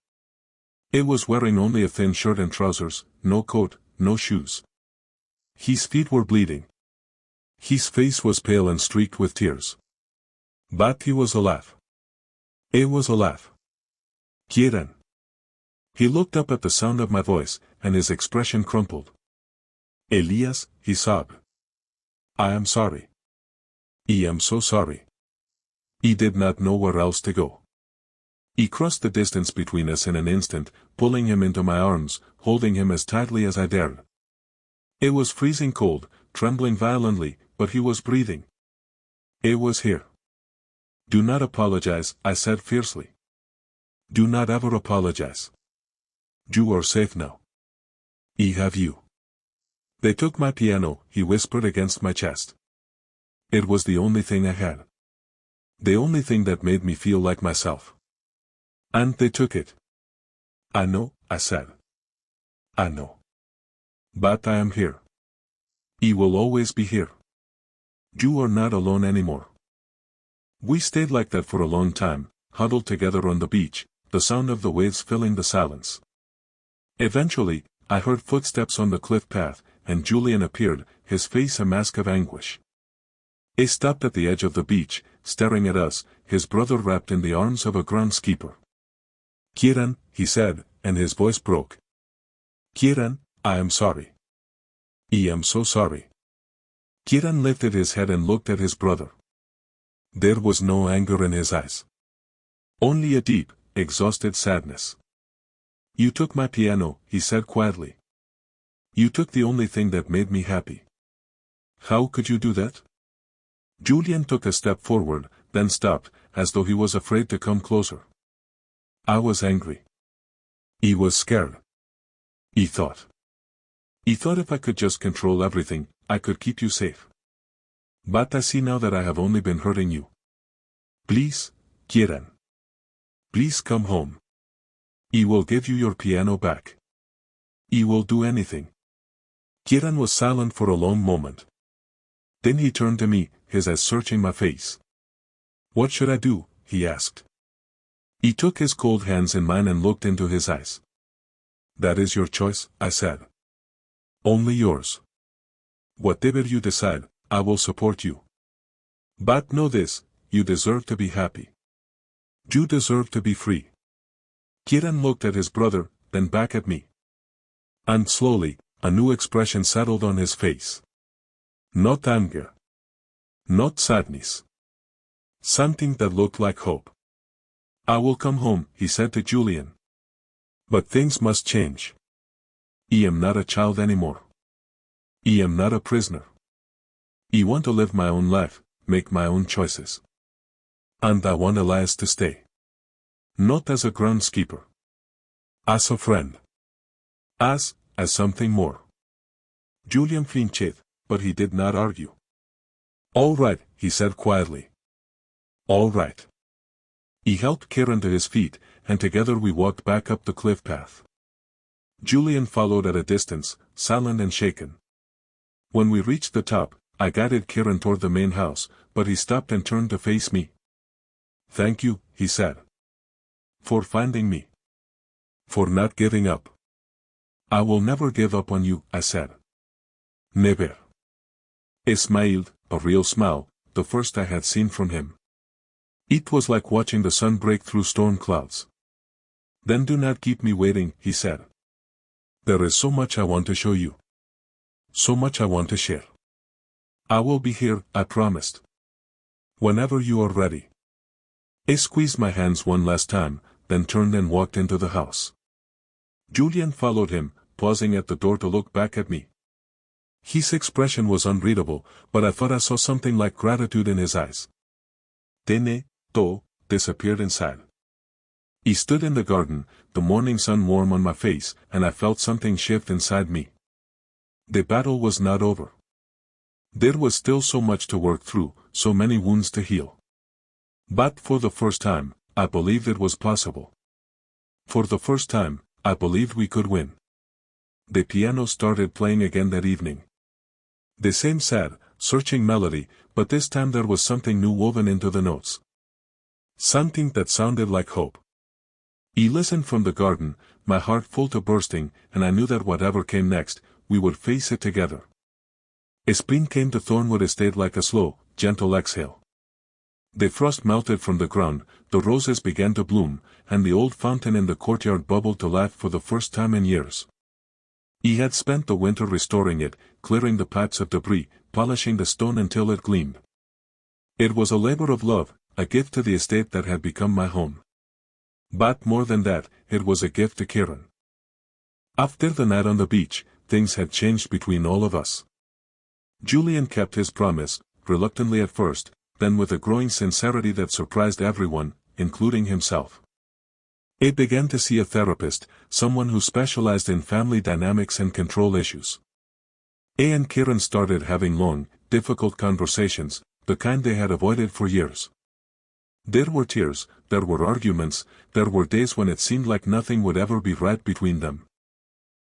He was wearing only a thin shirt and trousers, no coat, no shoes. His feet were bleeding. His face was pale and streaked with tears. But he was alive. He was alive. Kieran. He looked up at the sound of my voice, and his expression crumpled. Elias, he sobbed. I am sorry. I am so sorry. He did not know where else to go. He crossed the distance between us in an instant, pulling him into my arms, holding him as tightly as I dared. It was freezing cold, trembling violently, but he was breathing. It was here. Do not apologize, I said fiercely. Do not ever apologize. You are safe now. I have you. They took my piano, he whispered against my chest. It was the only thing I had. The only thing that made me feel like myself. And they took it. I know, I said. I know. But I am here. I will always be here. You are not alone anymore. We stayed like that for a long time, huddled together on the beach, the sound of the waves filling the silence. Eventually, I heard footsteps on the cliff path, and Julian appeared, his face a mask of anguish. He stopped at the edge of the beach, staring at us, his brother wrapped in the arms of a groundskeeper. Kieran, he said, and his voice broke. Kieran, I am sorry. I am so sorry. Kieran lifted his head and looked at his brother. There was no anger in his eyes. Only a deep, exhausted sadness. You took my piano, he said quietly. You took the only thing that made me happy. How could you do that? Julian took a step forward, then stopped, as though he was afraid to come closer. I was angry. He was scared. He thought if I could just control everything, I could keep you safe. But I see now that I have only been hurting you. Please, Kieran. Please come home. I will give you your piano back. I will do anything. Kieran was silent for a long moment. Then he turned to me, his eyes searching my face. What should I do? He asked. He took his cold hands in mine and looked into his eyes. That is your choice, I said. Only yours. Whatever you decide, I will support you. But know this, you deserve to be happy. You deserve to be free. Kieran looked at his brother, then back at me. And slowly, a new expression settled on his face. Not anger. Not sadness. Something that looked like hope. I will come home, he said to Julian. But things must change. I am not a child anymore. I am not a prisoner. I want to live my own life, make my own choices. And I want Elias to stay. Not as a groundskeeper. As a friend. As something more. Julian flinched, but he did not argue. All right, he said quietly. All right. He helped Kieran to his feet, and together we walked back up the cliff path. Julian followed at a distance, silent and shaken. When we reached the top, I guided Kieran toward the main house, but he stopped and turned to face me. Thank you, he said. For finding me. For not giving up. I will never give up on you, I said. Never. He smiled, a real smile, the first I had seen from him. It was like watching the sun break through storm clouds. Then do not keep me waiting, he said. There is so much I want to show you. So much I want to share. I will be here, I promised. Whenever you are ready. He squeezed my hands one last time, then turned and walked into the house. Julian followed him, pausing at the door to look back at me. His expression was unreadable, but I thought I saw something like gratitude in his eyes. Then, disappeared inside. He stood in the garden, the morning sun warm on my face, and I felt something shift inside me. The battle was not over. There was still so much to work through, so many wounds to heal. But for the first time, I believed it was possible. For the first time, I believed we could win. The piano started playing again that evening. The same sad, searching melody, but this time there was something new woven into the notes. Something that sounded like hope. He listened from the garden, my heart full to bursting, and I knew that whatever came next, we would face it together. A spring came to Thornwood Estate like a slow, gentle exhale. The frost melted from the ground, the roses began to bloom, and the old fountain in the courtyard bubbled to life for the first time in years. He had spent the winter restoring it, clearing the pipes of debris, polishing the stone until it gleamed. It was a labor of love, a gift to the estate that had become my home. But more than that, it was a gift to Kieran. After the night on the beach, things had changed between all of us. Julian kept his promise, reluctantly at first, then with a growing sincerity that surprised everyone, including himself. He began to see a therapist, someone who specialized in family dynamics and control issues. He and Kieran started having long, difficult conversations, the kind they had avoided for years. There were tears, there were arguments, there were days when it seemed like nothing would ever be right between them.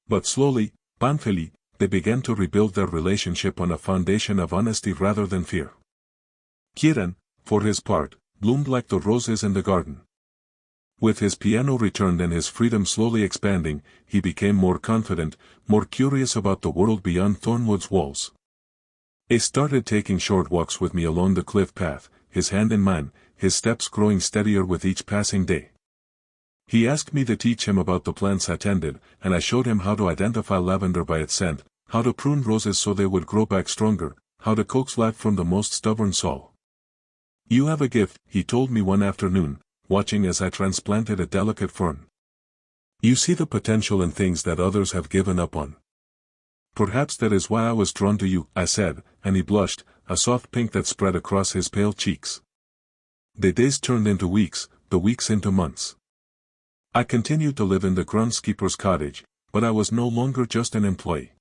But slowly, painfully, they began to rebuild their relationship on a foundation of honesty rather than fear. Kieran, for his part, bloomed like the roses in the garden. With his piano returned and his freedom slowly expanding, he became more confident, more curious about the world beyond Thornwood's walls. He started taking short walks with me along the cliff path, his hand in mine, his steps growing steadier with each passing day. He asked me to teach him about the plants I tended, and I showed him how to identify lavender by its scent, how to prune roses so they would grow back stronger, how to coax life from the most stubborn soul. "You have a gift," he told me one afternoon, watching as I transplanted a delicate fern. "You see the potential in things that others have given up on. Perhaps that is why I was drawn to you," I said, and he blushed, a soft pink that spread across his pale cheeks. The days turned into weeks, the weeks into months. I continued to live in the groundskeeper's cottage, but I was no longer just an employee.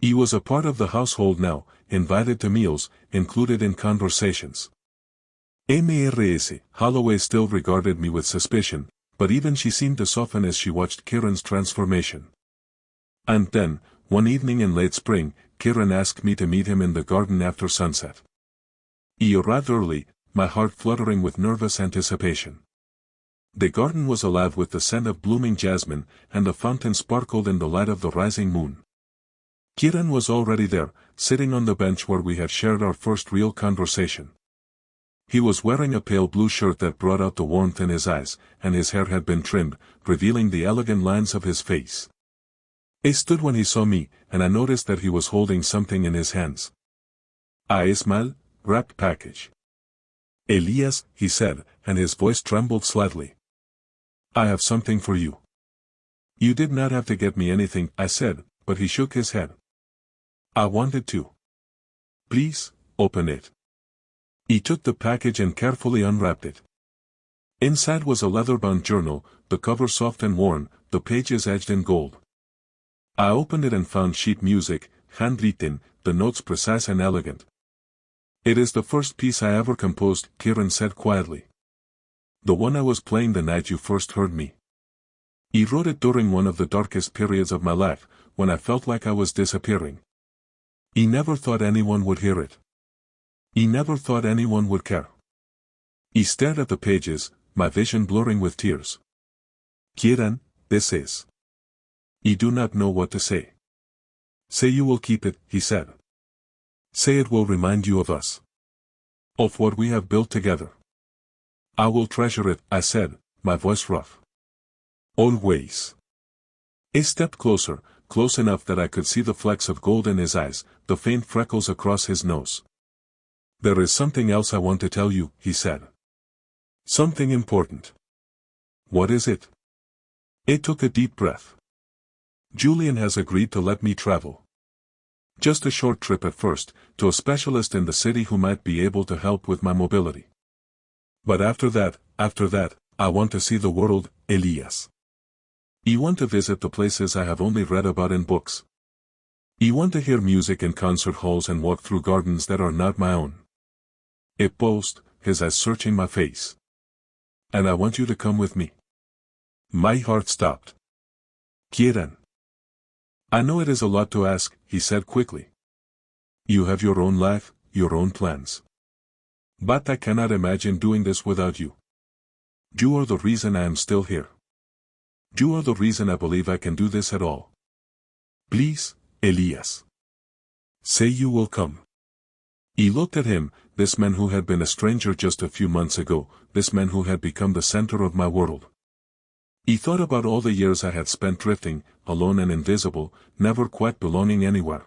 He was a part of the household now, invited to meals, included in conversations. Ms. Holloway still regarded me with suspicion, but even she seemed to soften as she watched Kieran's transformation. And then, one evening in late spring, Kieran asked me to meet him in the garden after sunset. He arrived early, my heart fluttering with nervous anticipation. The garden was alive with the scent of blooming jasmine, and the fountain sparkled in the light of the rising moon. Kieran was already there, sitting on the bench where we had shared our first real conversation. He was wearing a pale blue shirt that brought out the warmth in his eyes, and his hair had been trimmed, revealing the elegant lines of his face. He stood when he saw me, and I noticed that he was holding something in his hands. A small, wrapped package. "Elias," he said, and his voice trembled slightly. "I have something for you." "You did not have to get me anything," I said, but he shook his head. "I wanted to." "Please, open it." He took the package and carefully unwrapped it. Inside was a leather-bound journal, the cover soft and worn, the pages edged in gold. I opened it and found sheet music, handwritten, the notes precise and elegant. "It is the first piece I ever composed," Kieran said quietly. "The one I was playing the night you first heard me. He wrote it during one of the darkest periods of my life, when I felt like I was disappearing. He never thought anyone would hear it. He never thought anyone would care." He stared at the pages, my vision blurring with tears. "Kieran, this is..." "You do not know what to say." "Say you will keep it," he said. "Say it will remind you of us. Of what we have built together." "I will treasure it," I said, my voice rough. "Always." He stepped closer, close enough that I could see the flecks of gold in his eyes, the faint freckles across his nose. "There is something else I want to tell you," he said. "Something important." "What is it?" He took a deep breath. "Julian has agreed to let me travel. Just a short trip at first, to a specialist in the city who might be able to help with my mobility. But after that, I want to see the world, Elias. I want to visit the places I have only read about in books. I want to hear music in concert halls and walk through gardens that are not my own." He paused, his eyes searching my face. "And I want you to come with me." My heart stopped. "Kieran." "I know it is a lot to ask," he said quickly. "You have your own life, your own plans. But I cannot imagine doing this without you. You are the reason I am still here. You are the reason I believe I can do this at all. Please, Elias. Say you will come." He looked at him, this man who had been a stranger just a few months ago, this man who had become the center of my world. He thought about all the years I had spent drifting, alone and invisible, never quite belonging anywhere.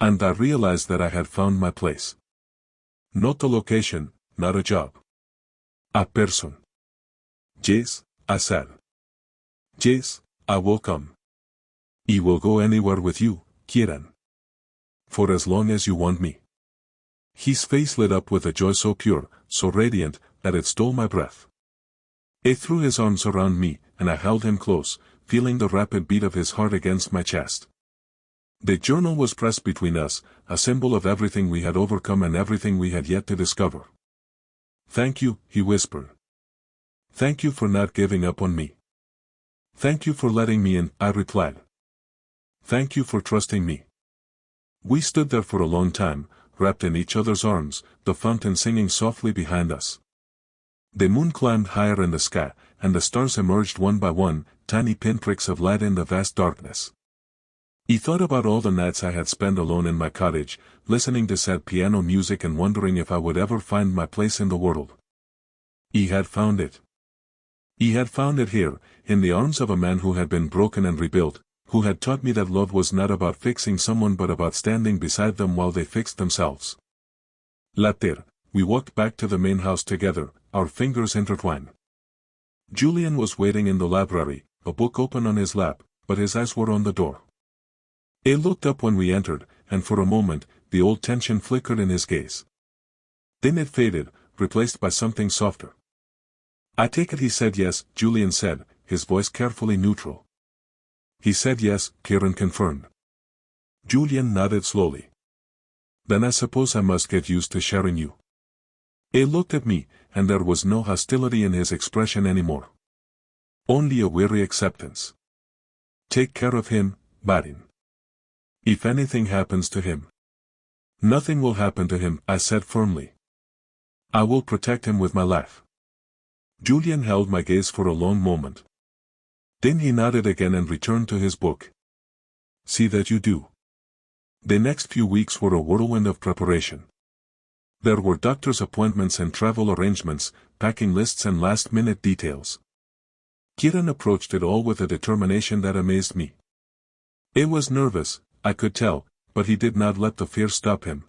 And I realized that I had found my place. Not a location, not a job. A person. Yes, I said. Yes, I will come. I will go anywhere with you, Kieran. For as long as you want me. His face lit up with a joy so pure, so radiant, that it stole my breath. He threw his arms around me, and I held him close, feeling the rapid beat of his heart against my chest. The journal was pressed between us, a symbol of everything we had overcome and everything we had yet to discover. Thank you, he whispered. Thank you for not giving up on me. Thank you for letting me in, I replied. Thank you for trusting me. We stood there for a long time, wrapped in each other's arms, the fountain singing softly behind us. The moon climbed higher in the sky, and the stars emerged one by one, tiny pinpricks of light in the vast darkness. I thought about all the nights I had spent alone in my cottage, listening to sad piano music and wondering if I would ever find my place in the world. He had found it. He had found it here, in the arms of a man who had been broken and rebuilt, who had taught me that love was not about fixing someone but about standing beside them while they fixed themselves. Later, we walked back to the main house together, our fingers intertwined. Julian was waiting in the library, a book open on his lap, but his eyes were on the door. He looked up when we entered, and for a moment, the old tension flickered in his gaze. Then it faded, replaced by something softer. I take it he said yes, Julian said, his voice carefully neutral. He said yes, Kieran confirmed. Julian nodded slowly. Then I suppose I must get used to sharing you. He looked at me, and there was no hostility in his expression anymore. Only a weary acceptance. Take care of him, Barin. If anything happens to him. Nothing will happen to him, I said firmly. I will protect him with my life. Julian held my gaze for a long moment. Then he nodded again and returned to his book. See that you do. The next few weeks were a whirlwind of preparation. There were doctor's appointments and travel arrangements, packing lists and last-minute details. Kieran approached it all with a determination that amazed me. He was nervous, I could tell, but he did not let the fear stop him.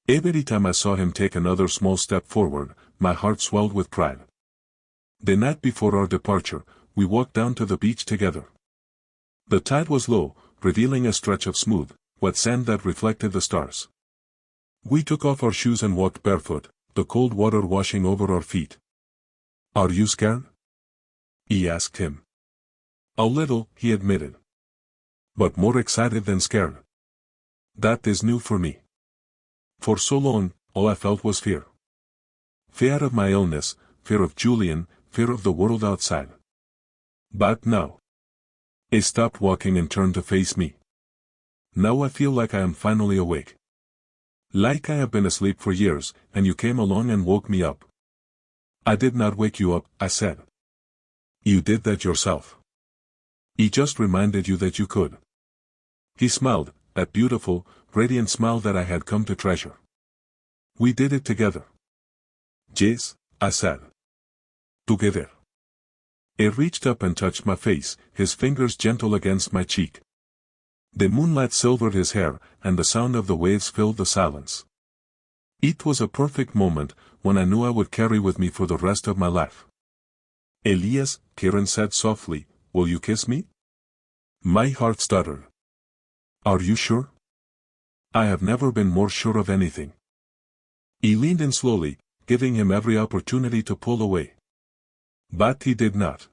Every time I saw him take another small step forward, my heart swelled with pride. The night before our departure, we walked down to the beach together. The tide was low, revealing a stretch of smooth, wet sand that reflected the stars. We took off our shoes and walked barefoot, the cold water washing over our feet. Are you scared? He asked him. A little, he admitted. But more excited than scared. That is new for me. For so long, all I felt was fear. Fear of my illness, fear of Julian, fear of the world outside. But now. He stopped walking and turned to face me. Now I feel like I am finally awake. Like I have been asleep for years, and you came along and woke me up. I did not wake you up, I said. You did that yourself. He just reminded you that you could. He smiled, that beautiful, radiant smile that I had come to treasure. We did it together. Yes, I said. Together. He reached up and touched my face, his fingers gentle against my cheek. The moonlight silvered his hair, and the sound of the waves filled the silence. It was a perfect moment, one I knew I would carry with me for the rest of my life. Elias, Kieran said softly, will you kiss me? My heart stuttered. Are you sure? I have never been more sure of anything. He leaned in slowly, giving him every opportunity to pull away. But he did not.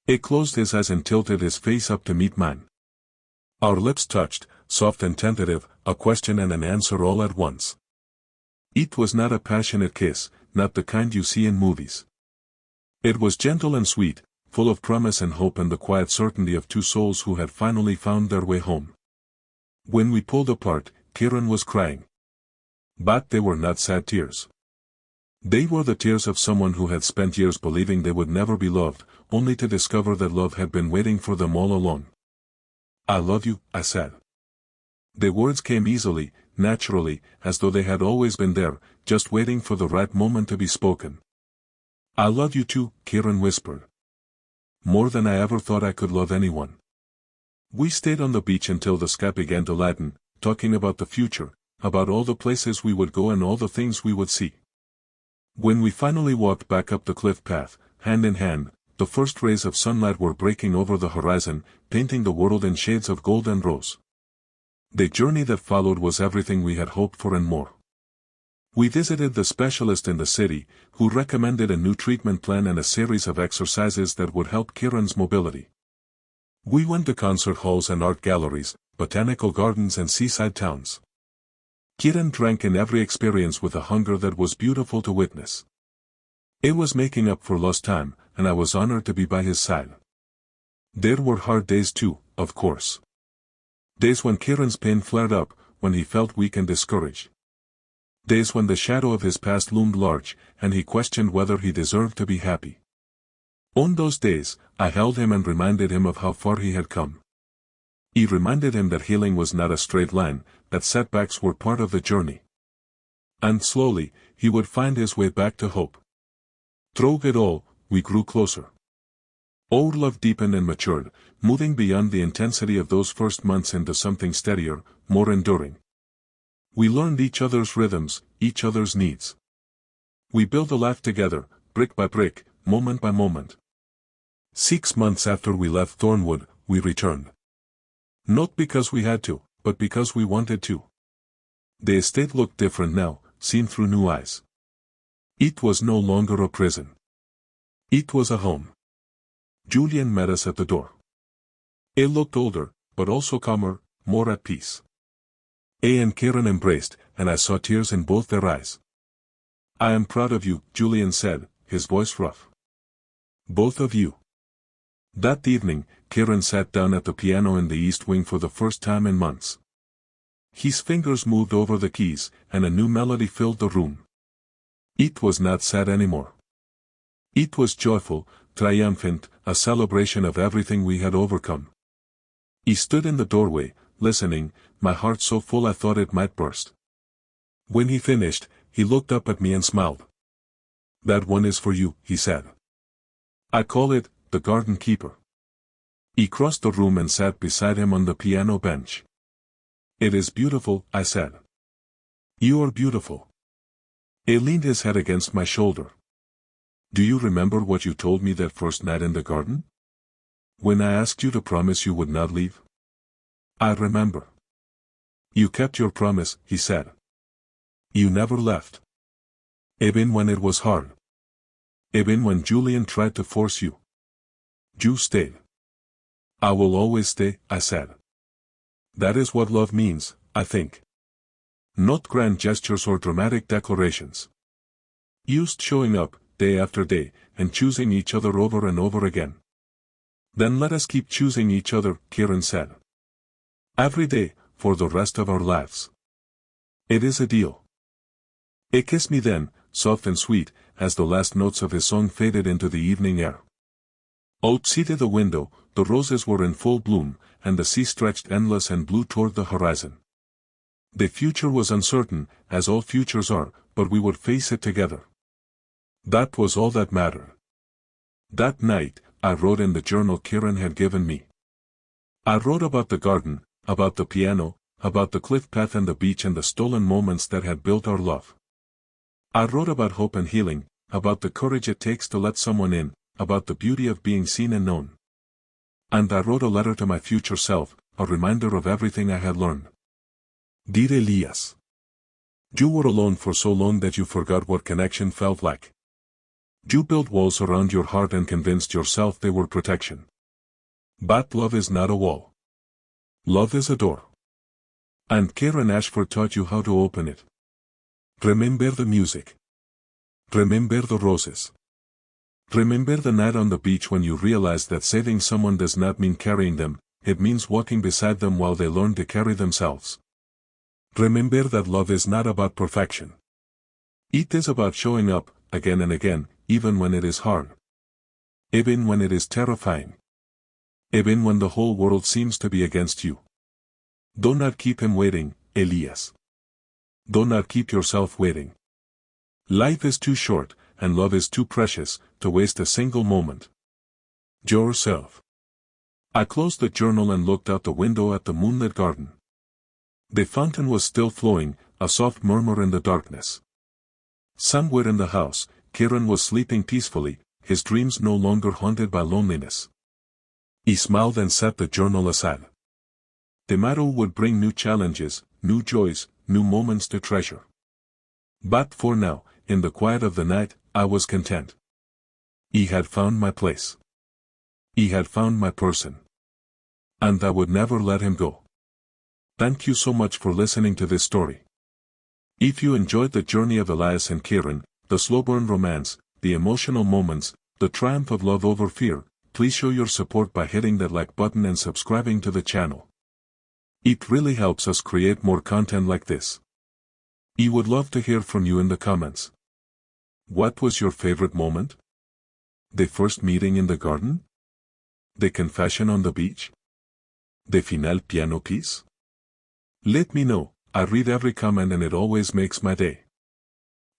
He closed his eyes and tilted his face up to meet mine. Our lips touched, soft and tentative, a question and an answer all at once. It was not a passionate kiss, not the kind you see in movies. It was gentle and sweet, full of promise and hope and the quiet certainty of two souls who had finally found their way home. When we pulled apart, Kieran was crying. But they were not sad tears. They were the tears of someone who had spent years believing they would never be loved, only to discover that love had been waiting for them all along. I love you, I said. The words came easily, naturally, as though they had always been there, just waiting for the right moment to be spoken. I love you too, Kieran whispered. More than I ever thought I could love anyone. We stayed on the beach until the sky began to lighten, talking about the future, about all the places we would go and all the things we would see. When we finally walked back up the cliff path, hand in hand, the first rays of sunlight were breaking over the horizon, painting the world in shades of gold and rose. The journey that followed was everything we had hoped for and more. We visited the specialist in the city, who recommended a new treatment plan and a series of exercises that would help Kieran's mobility. We went to concert halls and art galleries, botanical gardens and seaside towns. Kieran drank in every experience with a hunger that was beautiful to witness. It was making up for lost time, and I was honored to be by his side. There were hard days too, of course. Days when Kieran's pain flared up, when he felt weak and discouraged. Days when the shadow of his past loomed large, and he questioned whether he deserved to be happy. On those days, I held him and reminded him of how far he had come. I reminded him that healing was not a straight line, that setbacks were part of the journey. And slowly, he would find his way back to hope. Through it all, we grew closer. Our love deepened and matured, moving beyond the intensity of those first months into something steadier, more enduring. We learned each other's rhythms, each other's needs. We built a life together, brick by brick, moment by moment. 6 months after we left Thornwood, we returned. Not because we had to, but because we wanted to. The estate looked different now, seen through new eyes. It was no longer a prison. It was a home. Julian met us at the door. It looked older, but also calmer, more at peace. And Kieran embraced, and I saw tears in both their eyes. "I am proud of you," Julian said, his voice rough. "Both of you." That evening, Kieran sat down at the piano in the East Wing for the first time in months. His fingers moved over the keys, and a new melody filled the room. It was not sad anymore. It was joyful, triumphant, a celebration of everything we had overcome. He stood in the doorway, listening, my heart so full I thought it might burst. When he finished, he looked up at me and smiled. "That one is for you," he said. "I call it, The Garden Keeper." He crossed the room and sat beside him on the piano bench. "It is beautiful," I said. "You are beautiful." He leaned his head against my shoulder. "Do you remember what you told me that first night in the garden? When I asked you to promise you would not leave?" "I remember." "You kept your promise," he said. "You never left. Even when it was hard. Even when Julian tried to force you. You stayed." "I will always stay," I said. That is what love means, I think. Not grand gestures or dramatic declarations. Just showing up, day after day, and choosing each other over and over again. "Then let us keep choosing each other," Kieran said. "Every day, for the rest of our lives. It is a deal." He kissed me then, soft and sweet, as the last notes of his song faded into the evening air. Outside the window, the roses were in full bloom, and the sea stretched endless and blue toward the horizon. The future was uncertain, as all futures are, but we would face it together. That was all that mattered. That night, I wrote in the journal Kieran had given me. I wrote about the garden, about the piano, about the cliff path and the beach and the stolen moments that had built our love. I wrote about hope and healing, about the courage it takes to let someone in, about the beauty of being seen and known. And I wrote a letter to my future self, a reminder of everything I had learned. Dear Elias, you were alone for so long that you forgot what connection felt like. You built walls around your heart and convinced yourself they were protection. But love is not a wall. Love is a door. And Kieran Ashford taught you how to open it. Remember the music. Remember the roses. Remember the night on the beach when you realized that saving someone does not mean carrying them, it means walking beside them while they learn to carry themselves. Remember that love is not about perfection. It is about showing up, again and again, even when it is hard. Even when it is terrifying. Even when the whole world seems to be against you. Do not keep him waiting, Elias. Do not keep yourself waiting. Life is too short, and love is too precious, to waste a single moment. Yourself. I closed the journal and looked out the window at the moonlit garden. The fountain was still flowing, a soft murmur in the darkness. Somewhere in the house, Kieran was sleeping peacefully, his dreams no longer haunted by loneliness. He smiled and set the journal aside. Tomorrow would bring new challenges, new joys, new moments to treasure. But for now, in the quiet of the night, I was content. He had found my place. He had found my person. And I would never let him go. Thank you so much for listening to this story. If you enjoyed the journey of Elias and Kieran, the slow burn romance, the emotional moments, the triumph of love over fear, please show your support by hitting that like button and subscribing to the channel. It really helps us create more content like this. We would love to hear from you in the comments. What was your favorite moment? The first meeting in the garden? The confession on the beach? The final piano piece? Let me know. I read every comment and it always makes my day.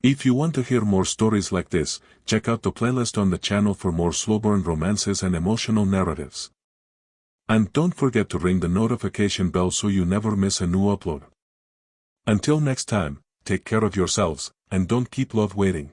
If you want to hear more stories like this, check out the playlist on the channel for more slow burn romances and emotional narratives. And don't forget to ring the notification bell so you never miss a new upload. Until next time, take care of yourselves, and don't keep love waiting.